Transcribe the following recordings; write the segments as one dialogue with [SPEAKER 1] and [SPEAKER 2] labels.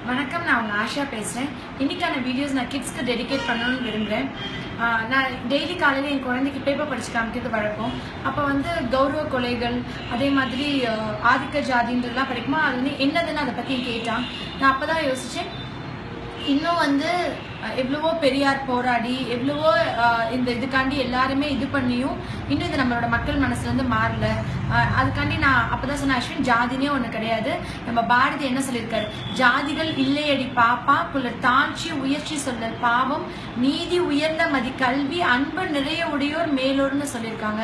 [SPEAKER 1] வணக்கம், நான் உங்கள் ஆஷா பேசுகிறேன். இன்றைக்கான வீடியோஸ் நான் கிட்ஸ்க்கு டெடிகேட் பண்ணணும்னு விரும்புகிறேன். நான் டெய்லி காலையில் என் குழந்தைக்கு பேப்பர் படிச்சு காமிக்கிறது வழக்கம். அப்போ கௌரவ கொலைகள், அதே மாதிரி ஆதிக்க ஜாதின்றதுலாம் படிக்குமா, அது என்னதுன்னு அதை பற்றி கேட்டான். நான் அப்போ தான் யோசித்தேன், இன்னும் எவ்வளவோ பெரியார் போராடி எவ்வளவோ இந்த இதுக்காண்டி எல்லாருமே இது பண்ணியும் இன்னும் இது நம்மளோட மக்கள் மனசுலேருந்து மாறல. அதுக்காண்டி நான் அப்போதான் சொன்னேன், அஸ்வின் ஜாதினே ஒன்று கிடையாது. நம்ம பாரதி என்ன சொல்லியிருக்காரு, ஜாதிகள் இல்லையடி பாப்பா குல தாழ்ச்சி உயர்ச்சி சொல்லல் பாவம் நீதி உயர்ந்த மதி கல்வி அன்பு நிறைய உடையோர் மேலோர்னு சொல்லியிருக்காங்க.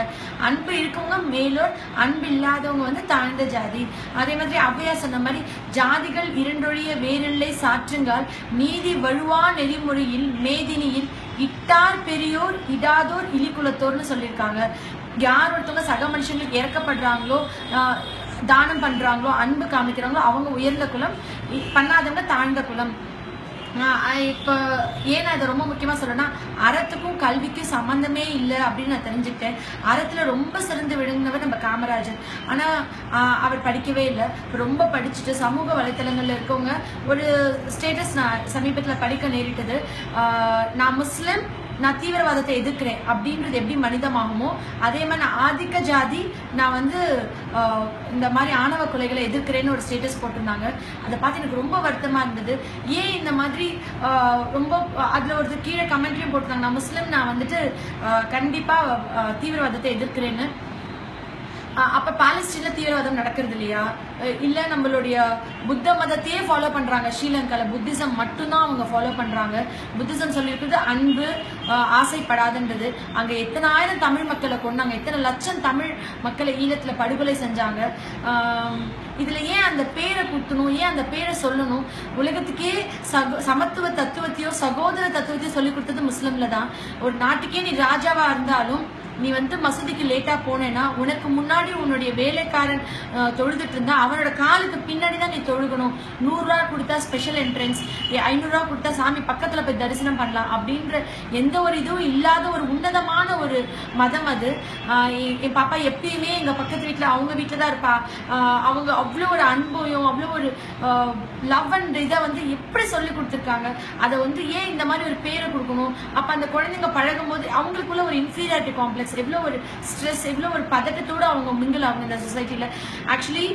[SPEAKER 1] அன்பு இருக்கவங்க மேலோர், அன்பு இல்லாதவங்க தாழ்ந்த ஜாதி. அதே மாதிரி ஔவையார் சொன்ன மாதிரி ஜாதிகள் இரண்டொழிய வேறில்லை சாற்றுங்கால் நீதி வழுவா நெறிமுறையில் மேதினியில் இட்டார் பெரியோர் இடாதோர் இலிக்குலத்தோர்னு சொல்லியிருக்காங்க. யார் ஒருத்தவங்க சக மனுஷங்களுக்கு இறக்கப்படுறாங்களோ, தானம் பண்றாங்களோ, அன்பு காமிக்கிறாங்களோ அவங்க உயர்ந்த குலம், பண்ணாதவங்க தாழ்ந்த குலம். இப்போ ஏன் அதை ரொம்ப முக்கியமாக சொல்றேன்னா, அறத்துக்கும் கல்விக்கும் சம்மந்தமே இல்லை அப்படின்னு நான் தெரிஞ்சுக்கிட்டேன். அறத்தில் ரொம்ப சிறந்து விழுந்தவர் நம்ம காமராஜர். ஆனால் அவர் படிக்கவே இல்லை. ரொம்ப படிச்சுட்டு சமூக வலைத்தளங்களில் இருக்கவங்க ஒரு ஸ்டேட்டஸ் நான் சமீபத்தில் படிக்க நேரிட்டது, நான் முஸ்லிம், நான் தீவிரவாதத்தை எதிர்க்கிறேன் அப்படின்றது எப்படி மனிதமாகுமோ அதே மாதிரி நான் ஆதிக்க ஜாதி, நான் இந்த மாதிரி ஆணவ கொலைகளை எதிர்க்கிறேன்னு ஒரு ஸ்டேட்டஸ் போட்டிருந்தாங்க. அதை பார்த்து எனக்கு ரொம்ப வருத்தமாக இருந்தது. ஏன் இந்த மாதிரி ரொம்ப அதில் ஒரு கீழே கமெண்ட்லையும் போட்டிருந்தாங்க, நான் முஸ்லிம், நான் கண்டிப்பாக தீவிரவாதத்தை எதிர்க்கிறேன்னு. அப்ப பாலஸ்தீன்ல தீவிரவாதம் நடக்கிறது இல்லையா? இல்ல நம்மளுடைய புத்த மதத்தையே ஃபாலோ பண்றாங்க. ஸ்ரீலங்கால புத்திசம் மட்டும்தான் அவங்க ஃபாலோ பண்றாங்க. புத்திசம் சொல்லியிருக்கிறது அன்பு, ஆசைப்படாதுன்றது. அங்க எத்தனை ஆயிரம் தமிழ் மக்களை கொண்டாங்க, எத்தனை லட்சம் தமிழ் மக்களை ஈழத்துல படுகொலை செஞ்சாங்க. இதுல ஏன் அந்த பேரை குத்தணும், ஏன் அந்த பேரை சொல்லணும்? உலகத்துக்கே சமத்துவ தத்துவத்தையோ சகோதர தத்துவத்தையோ சொல்லி கொடுத்தது முஸ்லிம்ல தான். ஒரு நாட்டுக்கே நீ ராஜாவா இருந்தாலும் நீ மசூதிக்கு லேட்டா போனேன்னா உனக்கு முன்னாடி உன்னுடைய வேலைக்காரன் தொழுதுட்டு இருந்தா அவனோட காலுக்கு பின்னாடி தான் நீ தொழுகணும். 100 ரூபா கொடுத்தா ஸ்பெஷல் என்ட்ரன்ஸ், 500 ரூபா கொடுத்தா சாமி பக்கத்துல போய் தரிசனம் பண்ணலாம் அப்படின்ற எந்த ஒரு இதுவும் இல்லாத ஒரு உன்னதமான ஒரு மதம் அது. என் பாப்பா எப்பயுமே எங்க பக்கத்து வீட்டுல அவங்க வீட்டுல தான் இருப்பா. அவங்க அவ்வளோ ஒரு அன்பையும் அவ்வளோ ஒரு லவ் அண்ட் இதை எப்படி சொல்லி கொடுத்துருக்காங்க. அதை ஏன் இந்த மாதிரி ஒரு பேரை கொடுக்கணும்? அப்ப அந்த குழந்தைங்க பழகும் போது அவங்களுக்குள்ள ஒரு இன்ஃபீரியாரிட்டி காம்ப்ளெக்ஸ், எவ்வளோ ஒரு ஸ்ட்ரெஸ், எவ்வளோ ஒரு பதட்டத்தோடு அவங்க மிங்கிள் ஆகும் இந்த சொசைட்டியில். ஆக்சுவலி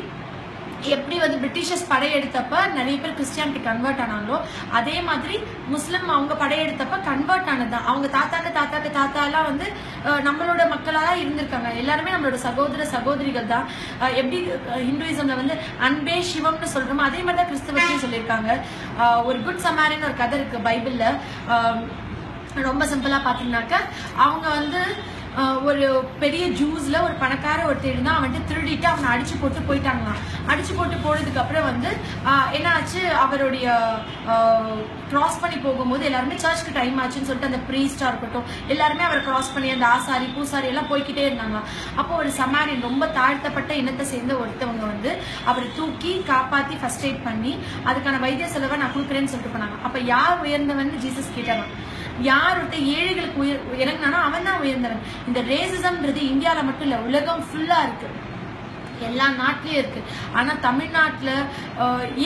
[SPEAKER 1] எப்படி பிரிட்டிஷர்ஸ் படையெடுத்தப்ப நிறைய பேர் கிறிஸ்டியானிட்டி கன்வெர்ட் ஆனாங்களோ அதே மாதிரி முஸ்லிம் அவங்க படையெடுத்தப்ப கன்வெர்ட் ஆனதுதான். அவங்க தாத்தாலாம் நம்மளோட மக்களாக இருந்திருக்காங்க. எல்லாருமே நம்மளோட சகோதர சகோதரிகள் தான். எப்படி ஹிந்துயிசம்ல அன்பே சிவம்னு சொல்றோமோ அதே மாதிரி தான் கிறிஸ்தவத்தையும் சொல்லியிருக்காங்க. ஒரு குட் சமாரின்னு ஒரு கதை இருக்கு பைபிள்ல. ரொம்ப சிம்பிளா பாத்தீங்கன்னாக்கா, அவங்க ஒரு பெரிய ஜூஸ்ல ஒரு பணக்கார ஒருத்தர் இருந்தா, அவன் திருடிட்டு அவனை அடிச்சு போட்டு போயிட்டாங்களாம். அடிச்சு போட்டு போனதுக்கு அப்புறம் என்ன ஆச்சு, அவருடைய கிராஸ் பண்ணி போகும்போது எல்லாருமே சர்ச்சுக்கு டைம் ஆச்சுன்னு சொல்லிட்டு அந்த பிரீஸ்டா இருக்கட்டும் எல்லாருமே அவரை கிராஸ் பண்ணி அந்த ஆசாரி பூசாரி எல்லாம் போய்கிட்டே இருந்தாங்க. அப்போ ஒரு சமாரியன், ரொம்ப தாழ்த்தப்பட்ட இனத்தை சேர்ந்த ஒருத்தவங்க அவரை தூக்கி காப்பாத்தி ஃபர்ஸ்ட் எய்ட் பண்ணி அதுக்கான வைத்திய செலவை நான் கொடுக்குறேன்னு சொல்லிட்டு போனாங்க. அப்ப யார் உயர்ந்தவன் ஜீசஸ் கேட்டாங்க. யார் ஒருத்தர் ஏழைகளுக்கு இறங்கினானோ அவன் தான் உயர்ந்தவன். இந்த ரேசிசம்ன்றது இந்தியாவில மட்டும் இல்ல, உலகம் ஃபுல்லா இருக்கு, எல்லா நாட்டிலயும் இருக்கு. ஆனா தமிழ்நாட்டுல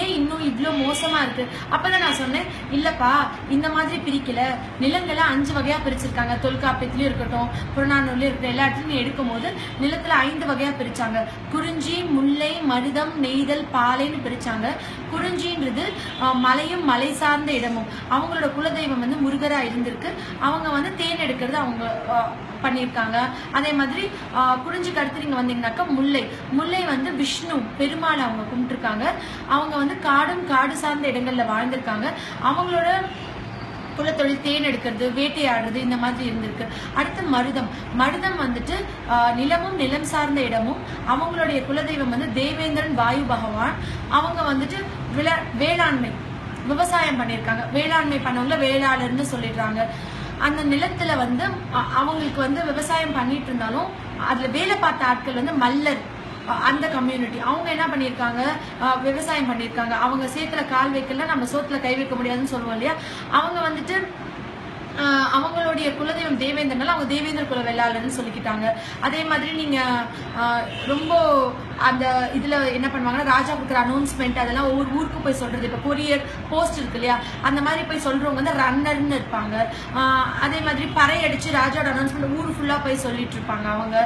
[SPEAKER 1] ஏன் இன்னும் இவ்வளவு மோசமா இருக்கு? அப்பதான் நான் சொன்னேன், இல்லப்பா இந்த மாதிரி பிரிக்கல, நிலங்களை 5 வகையா பிரிச்சிருக்காங்க. தொல்காப்பியத்திலயும் இருக்கட்டும், புறநானூர்லயும் இருக்கட்டும், எல்லா இடத்துலயும் எடுக்கும் போது நிலத்துல 5 வகையா பிரிச்சாங்க. குறிஞ்சி, முல்லை, மருதம், நெய்தல், பாலைன்னு பிரிச்சாங்க. குறிஞ்சின்றது மலையும் மலை சார்ந்த இடமும். அவங்களோட குலதெய்வம் முருகரா இருந்திருக்கு. அவங்க தேன் எடுக்கிறது அவங்க பண்ணியிருக்காங்க. அதே மாதிரி குறிஞ்சிக்கு அடுத்து நீங்க வந்தீங்கன்னாக்கா முல்லை விஷ்ணு பெருமாள் அவங்க கும்பிட்டுருக்காங்க. அவங்க காடும் காடு சார்ந்த இடங்கள்ல வாழ்ந்திருக்காங்க. அவங்களோட குலத்தொழில் தேன் எடுக்கிறது, வேட்டையாடுறது, இந்த மாதிரி இருந்திருக்கு. அடுத்து மருதம் நிலமும் நிலம் சார்ந்த இடமும். அவங்களுடைய குலதெய்வம் தேவேந்திரன் வாயு பகவான். அவங்க வேளாண்மை விவசாயம் பண்ணியிருக்காங்க. வேளாண்மை பண்ணவங்கள வேளாளர்னு சொல்லிடுறாங்க. அந்த நிலத்துல அவங்களுக்கு விவசாயம் பண்ணிட்டு இருந்தாலும் அதுல வேலை பார்த்த ஆட்கள் மல்லர், அந்த கம்யூனிட்டி. அவங்க என்ன பண்ணியிருக்காங்க, விவசாயம் பண்ணியிருக்காங்க. அவங்க சேத்துல கால் வைக்கல, நம்ம சோத்துல கை வைக்க முடியாதுன்னு சொல்லுவோம் இல்லையா? அவங்க அவங்களுடைய குலதெய்வம் தேவேந்திரனால அவங்க தேவேந்திர குல வெள்ளாளர்னு சொல்லிக்கிட்டாங்க. அதே மாதிரி நீங்க ரொம்ப அந்த இதுல என்ன பண்ணுவாங்கன்னா ராஜா கொடுக்குற அனௌன்ஸ்மெண்ட் அதெல்லாம் ஒவ்வொரு ஊருக்கு போய் சொல்றது. இப்போ கொரியர் போஸ்ட் இருக்கு இல்லையா, அந்த மாதிரி போய் சொல்றவங்க வந்து ரன்னர்னு இருப்பாங்க. அதே மாதிரி பறை அடிச்சு ராஜாவோட அனௌன்ஸ்மெண்ட் ஊர் ஃபுல்லா போய் சொல்லிட்டு இருப்பாங்க. அவங்க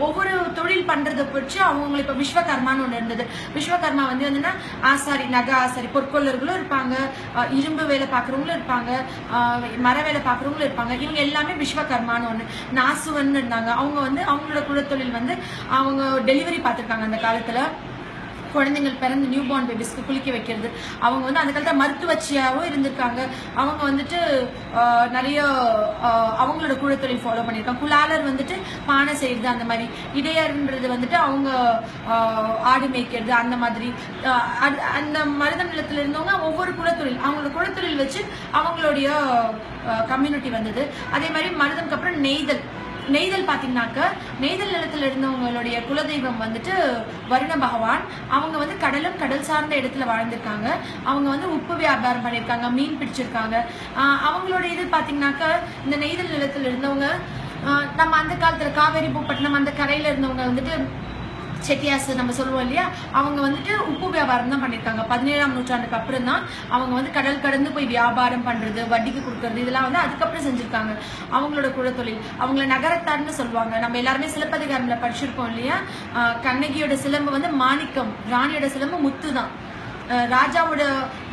[SPEAKER 1] ஒவ்வொரு தொழில் பண்றதை பிடிச்சி அவங்களுக்கு இப்போ விஸ்வகர்மான்னு ஒன்று இருந்தது. விஸ்வகர்மா வந்து என்னன்னா ஆசாரி, நகை ஆசாரி, பொற்கொள்ளர்களும் இருப்பாங்க, இரும்பு வேலை பார்க்குறவங்களும் இருப்பாங்க, மர வேலை பார்க்குறவங்களும் இருப்பாங்க. இவங்க எல்லாமே விஸ்வகர்மான்னு ஒன்று. நாசுவன் இருந்தாங்க. அவங்க வந்து அவங்களோட குலத்தொழில் வந்து அவங்க டெலிவரி பார்த்துருக்காங்க. அந்த காலத்துல குழந்தைகள் பிறந்து நியூ பார்ன் பேபிஸ்க்கு குளிக்க வைக்கிறது. அவங்க வந்து அந்த காலத்துல மருத்துவச்சியாவும் இருந்திருக்காங்க. அவங்க வந்துட்டு நிறைய அவங்களோட குலத்தொழில் ஃபாலோ பண்ணியிருக்காங்க. குலாலர் வந்துட்டு பானை செய்யறது, அந்த மாதிரி. இடையர்ன்றது வந்துட்டு அவங்க ஆடு மேய்க்கிறது, அந்த மாதிரி. அந்த மருத நிலத்துல இருந்தவங்க ஒவ்வொரு குலத்தொழில் அவங்களோட குலத்தொழில் வச்சு அவங்களுடைய கம்யூனிட்டி வந்தது. அதே மாதிரி மருதம்க்கு அப்புறம் நெய்தல் பாத்தீங்கன்னாக்க நெய்தல் நிலத்துல இருந்தவங்களுடைய குலதெய்வம் வந்துட்டு வருண பகவான். அவங்க வந்து கடல் சார்ந்த இடத்துல வாழ்ந்திருக்காங்க. அவங்க வந்து உப்பு வியாபாரம் பண்ணியிருக்காங்க, மீன் பிடிச்சிருக்காங்க. அவங்களோட இது பாத்தீங்கன்னாக்க இந்த நெய்தல் நிலத்துல இருந்தவங்க நம்ம அந்த காலத்துல காவேரி பூப்பட்டினம் அந்த கரையில இருந்தவங்க வந்துட்டு செட்டியாஸ் நம்ம சொல்லுவோம் இல்லையா, அவங்க வந்துட்டு உப்பு வியாபாரம் தான் பண்ணியிருக்காங்க. 17ஆம் நூற்றாண்டுக்கு அப்புறம் தான் அவங்க வந்து கடல் கடந்து போய் வியாபாரம் பண்றது, வட்டிக்கு கொடுக்கறது, இதெல்லாம் வந்து அதுக்கப்புறம் செஞ்சிருக்காங்க. அவங்களோட குலத்தொழில். அவங்கள நகரத்தார்னு சொல்லுவாங்க. நம்ம எல்லாருமே சிலப்பதிகாரம்ல படிச்சிருப்போம் இல்லையா, கண்ணகியோட சிலம்பு வந்து மாணிக்கம், ராணியோட சிலம்பு முத்து தான். ராஜாவோட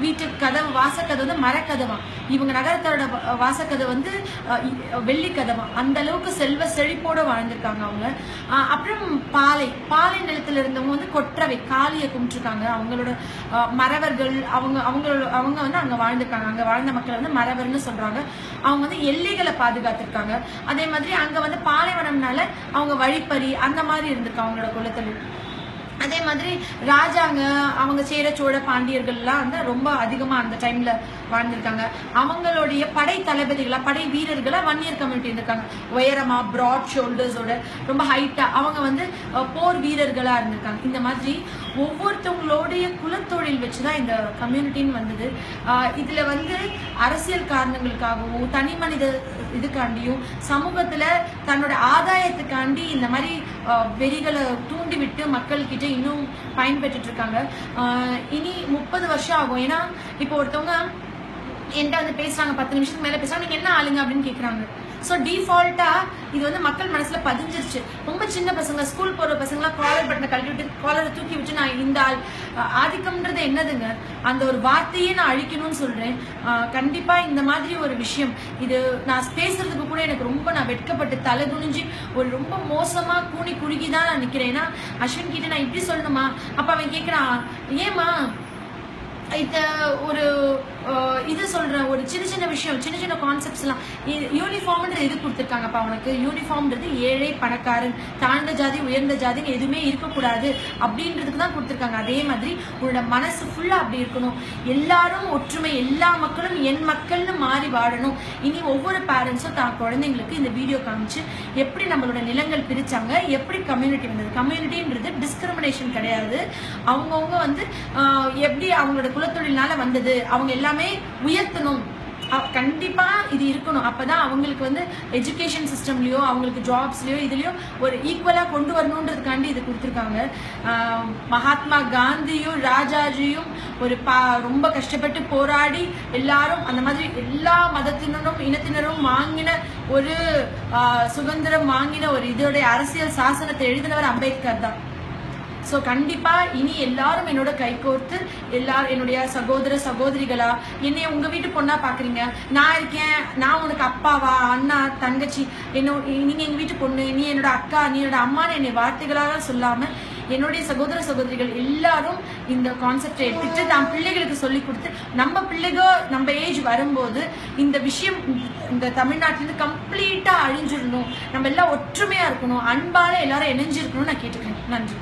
[SPEAKER 1] வீட்டு கதவு வாசக்கதவு வந்து மரக்கதவா, இவங்க நகரத்தோட வாசக்கதவு வந்து வெள்ளி கதவா. அந்த அளவுக்கு செல்வ செழிப்போட வாழ்ந்திருக்காங்க அவங்க. அப்புறம் பாலை நிலத்துல இருந்தவங்க வந்து கொற்றவை காளியை கும்பிட்டுருக்காங்க. அவங்களோட மறவர்கள் அவங்க வந்து அங்க வாழ்ந்திருக்காங்க. அங்க வாழ்ந்த மக்களை வந்து மறவர்னு சொல்றாங்க. அவங்க வந்து எல்லைகளை பாதுகாத்திருக்காங்க. அதே மாதிரி அங்க வந்து பாலைவனம்னால அவங்க வழிப்பறி அந்த மாதிரி இருந்திருக்காங்க அவங்களோட குலத்தொழில். அதே மாதிரி ராஜாங்க அவங்க சேர சோழ பாண்டியர்கள்லாம் வந்து ரொம்ப அதிகமா அந்த டைம்ல வாழ்ந்திருக்காங்க. அவங்களுடைய படை தளபதிகளா, படை வீரர்களா வன்னியர் கம்யூனிட்டி இருந்திருக்காங்க. உயரமா, பிராட் ஷோல்டர்ஸோட, ரொம்ப ஹைட்டா அவங்க வந்து போர் வீரர்களா இருந்திருக்காங்க. இந்த மாதிரி ஒவ்வொருத்தவங்களுடைய குலத்தொழில் வச்சுதான் இந்த கம்யூனிட்டின்னு வந்தது. இதுல வந்து அரசியல் காரணங்களுக்காகவும் தனி மனித இதுக்காண்டியும் சமூகத்துல தன்னோட ஆதாயத்துக்காண்டி இந்த மாதிரி வெறிகளை தூண்டி விட்டு மக்கள் கிட்ட இன்னும் பயன்பெற்று இருக்காங்க. இனி 30 வருஷம் ஆகும். ஏன்னா இப்போ ஒருத்தவங்க என்கிட்ட வந்து பேசுறாங்க, 10 நிமிஷத்துக்கு மேல பேசுறாங்க, நீங்க என்ன ஆளுங்க அப்படின்னு கேக்குறாங்க. ஸோ டிஃபால்ட்டா இது வந்து மக்கள் மனசுல பதிஞ்சிருச்சு. ரொம்ப சின்ன பசங்க, ஸ்கூல் போற பசங்களாம் காலர் பட்டனை கழட்டி விட்டு காலரை தூக்கி விட்டு நான் இந்த ஆள் ஆதிக்கம்ன்றது என்னதுங்க, அந்த ஒரு வார்த்தையே நான் அழிக்கணும்னு சொல்றேன். கண்டிப்பா இந்த மாதிரி ஒரு விஷயம் இது நான் பேசுறதுக்கு கூட எனக்கு ரொம்ப நான் வெட்கப்பட்டு தலை குனிஞ்சு ஒரு ரொம்ப மோசமா கூனி குறுகிதான் நான் நிக்கிறேன். ஏன்னா அஸ்வின் கிட்ட நான் இப்படி சொல்லணுமா, அப்ப அவன் கேட்கிறான், ஏமா இத ஒரு இது சொல்றேன், ஒரு சின்ன சின்ன விஷயம், சின்ன சின்ன கான்செப்ட்ஸ் எல்லாம். யூனிஃபார்ம்ன்றது எது கொடுத்துருக்காங்கப்பா உனக்கு, யூனிஃபார்ம்ன்றது ஏழை பணக்காரன் தாழ்ந்த ஜாதி உயர்ந்த ஜாதின்னு எதுவுமே இருக்கக்கூடாது அப்படின்றதுக்கு தான் கொடுத்துருக்காங்க. அதே மாதிரி உன்னோட மனசு ஃபுல்லா அப்படி இருக்கணும். எல்லாரும் ஒற்றுமை, எல்லா மக்களும் என் மக்கள்னு மாறி வாழணும். இனி ஒவ்வொரு பேரண்ட்ஸும் தான் குழந்தைங்களுக்கு இந்த வீடியோ காமிச்சு எப்படி நம்மளோட நிலங்கள் பிரிச்சாங்க, எப்படி கம்யூனிட்டி வந்தது. கம்யூனிட்டின்றது டிஸ்கிரிமினேஷன் கிடையாது. அவங்கவுங்க வந்து எப்படி அவங்களோட குலத்தொழில்னால வந்தது, அவங்க எல்லாமே உயர்த்தணும். கண்டிப்பா இது இருக்கணும். அப்பதான் அவங்களுக்கு வந்து எஜுகேஷன் சிஸ்டம்லயோ அவங்களுக்கு ஜாப்ஸ்லயோ இதுலயோ ஒரு ஈக்குவலா கொண்டு வரணும்ன்றதுக்காண்டி இது கொடுத்துருக்காங்க. மகாத்மா காந்தியும் ராஜாஜியும் ஒரு ரொம்ப கஷ்டப்பட்டு போராடி எல்லாரும் அந்த மாதிரி எல்லா மதத்தினரும் இனத்தினரும் வாங்கின ஒரு சுதந்திரம் வாங்கின ஒரு இதோட அரசியல் சாசனத்தை எழுதினவர் அம்பேத்கர் தான். ஸோ கண்டிப்பா இனி எல்லாரும் என்னோட கைகோர்த்து எல்லாரும் என்னுடைய சகோதர சகோதரிகளா, என்னைய உங்க வீட்டு பொண்ணா பாக்குறீங்க, நான் இருக்கேன், நான் உனக்கு அப்பாவா அண்ணா தங்கச்சி, நீங்க எங்க வீட்டு பொண்ணு, நீ என்னோட அக்கா, நீ என்னோட அம்மான்னு என்னை வார்த்தைகளாக சொல்லாம என்னுடைய சகோதர சகோதரிகள் எல்லாரும் இந்த கான்செப்டை எடுத்துட்டு தான் பிள்ளைகளுக்கு சொல்லி கொடுத்து நம்ம பிள்ளைகள் நம்ம ஏஜ் வரும்போது இந்த விஷயம் இந்த தமிழ்நாட்டிலிருந்து கம்ப்ளீட்டா அழிஞ்சிடணும். நம்ம எல்லாம் ஒற்றுமையா இருக்கணும், அன்பால எல்லாரும் இணைஞ்சிருக்கணும்னு நான் கேட்டுக்கிறேன். நன்றி.